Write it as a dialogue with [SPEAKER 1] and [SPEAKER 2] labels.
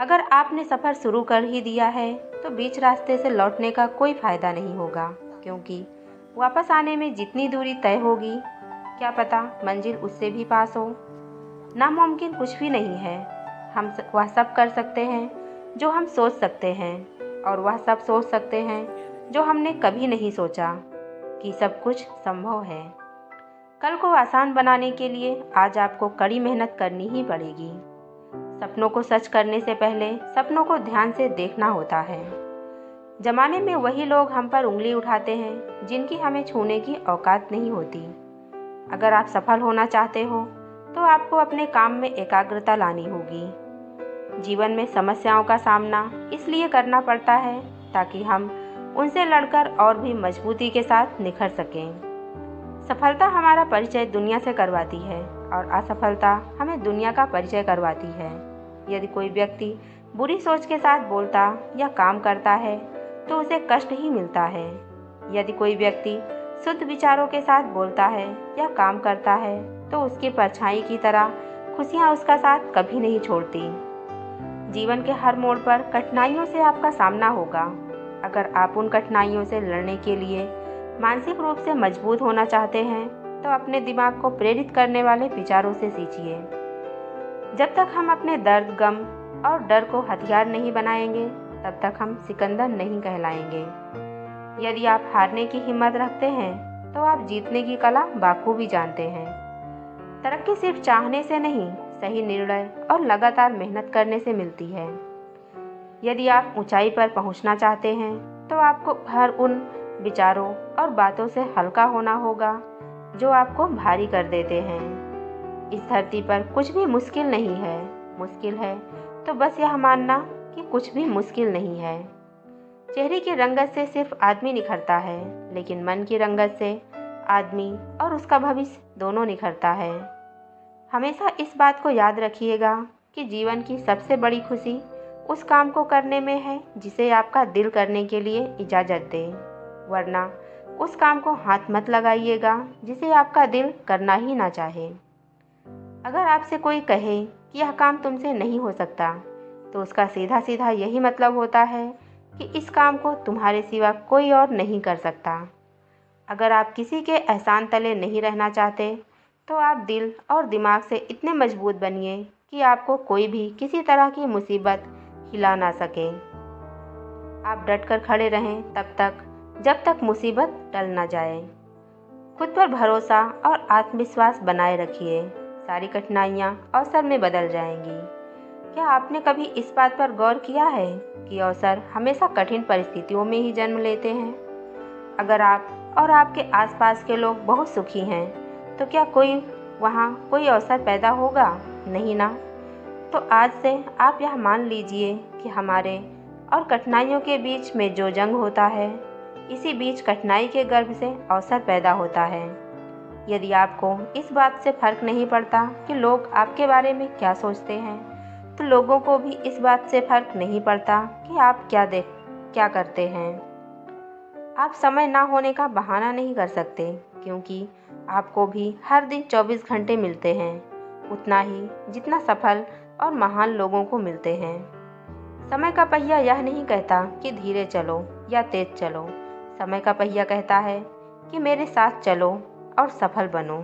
[SPEAKER 1] अगर आपने सफ़र शुरू कर ही दिया है तो बीच रास्ते से लौटने का कोई फ़ायदा नहीं होगा, क्योंकि वापस आने में जितनी दूरी तय होगी, क्या पता मंजिल उससे भी पास हो। नामुमकिन कुछ भी नहीं है। वह सब कर सकते हैं जो हम सोच सकते हैं, और वह सब सोच सकते हैं जो हमने कभी नहीं सोचा कि सब कुछ संभव है। कल को आसान बनाने के लिए आज आपको कड़ी मेहनत करनी ही पड़ेगी। सपनों को सच करने से पहले सपनों को ध्यान से देखना होता है। जमाने में वही लोग हम पर उंगली उठाते हैं जिनकी हमें छूने की औकात नहीं होती। अगर आप सफल होना चाहते हो तो आपको अपने काम में एकाग्रता लानी होगी। जीवन में समस्याओं का सामना इसलिए करना पड़ता है ताकि हम उनसे लड़कर और भी मजबूती के साथ निखर सकें। सफलता हमारा परिचय दुनिया से करवाती है और असफलता हमें दुनिया का परिचय करवाती है। यदि कोई व्यक्ति बुरी सोच के साथ बोलता या काम करता है तो उसे कष्ट ही मिलता है। यदि कोई व्यक्ति शुद्ध विचारों के साथ बोलता है या काम करता है तो उसकी परछाई की तरह खुशियाँ उसका साथ कभी नहीं छोड़ती। जीवन के हर मोड़ पर कठिनाइयों से आपका सामना होगा। अगर आप उन कठिनाइयों से लड़ने के लिए मानसिक रूप से मजबूत होना चाहते हैं तो अपने दिमाग को प्रेरित करने वाले विचारों से सींचिए। जब तक हम अपने दर्द, गम और डर को हथियार नहीं बनाएंगे तब तक हम सिकंदर नहीं कहलाएंगे। यदि आप हारने की हिम्मत रखते हैं तो आप जीतने की कला बाखूबी जानते हैं। तरक्की सिर्फ चाहने से नहीं, सही निर्णय और लगातार मेहनत करने से मिलती है। यदि आप ऊंचाई पर पहुंचना चाहते हैं तो आपको हर उन विचारों और बातों से हल्का होना होगा जो आपको भारी कर देते हैं। इस धरती पर कुछ भी मुश्किल नहीं है। मुश्किल है तो बस यह मानना कि कुछ भी मुश्किल नहीं है। चेहरे की रंगत से सिर्फ आदमी निखरता है, लेकिन मन की रंगत से आदमी और उसका भविष्य दोनों निखरता है। हमेशा इस बात को याद रखिएगा कि जीवन की सबसे बड़ी खुशी उस काम को करने में है जिसे आपका दिल करने के लिए इजाज़त दे, वरना उस काम को हाथ मत लगाइएगा जिसे आपका दिल करना ही ना चाहे। अगर आपसे कोई कहे कि यह काम तुमसे नहीं हो सकता तो उसका सीधा सीधा यही मतलब होता है कि इस काम को तुम्हारे सिवा कोई और नहीं कर सकता। अगर आप किसी के एहसान तले नहीं रहना चाहते तो आप दिल और दिमाग से इतने मजबूत बनिए कि आपको कोई भी किसी तरह की मुसीबत हिला ना सके। आप डटकर खड़े रहें तब तक जब तक मुसीबत टल ना जाए। खुद पर भरोसा और आत्मविश्वास बनाए रखिए। सारी कठिनाइयाँ अवसर में बदल जाएंगी। क्या आपने कभी इस बात पर गौर किया है कि अवसर हमेशा कठिन परिस्थितियों में ही जन्म लेते हैं? अगर आप और आपके आसपास के लोग बहुत सुखी हैं तो क्या वहाँ कोई अवसर पैदा होगा? नहीं ना। तो आज से आप यह मान लीजिए कि हमारे और कठिनाइयों के बीच में जो जंग होता है, इसी बीच कठिनाई के गर्भ से अवसर पैदा होता है। यदि आपको इस बात से फर्क नहीं पड़ता कि लोग आपके बारे में क्या सोचते हैं, तो लोगों को भी इस बात से फर्क नहीं पड़ता कि आप क्या करते हैं। आप समय ना होने का बहाना नहीं कर सकते, क्योंकि आपको भी हर दिन 24 घंटे मिलते हैं, उतना ही जितना सफल और महान लोगों को मिलते हैं। समय का पहिया यह नहीं कहता कि धीरे चलो या तेज चलो। समय का पहिया कहता है कि मेरे साथ चलो और सफल बनो।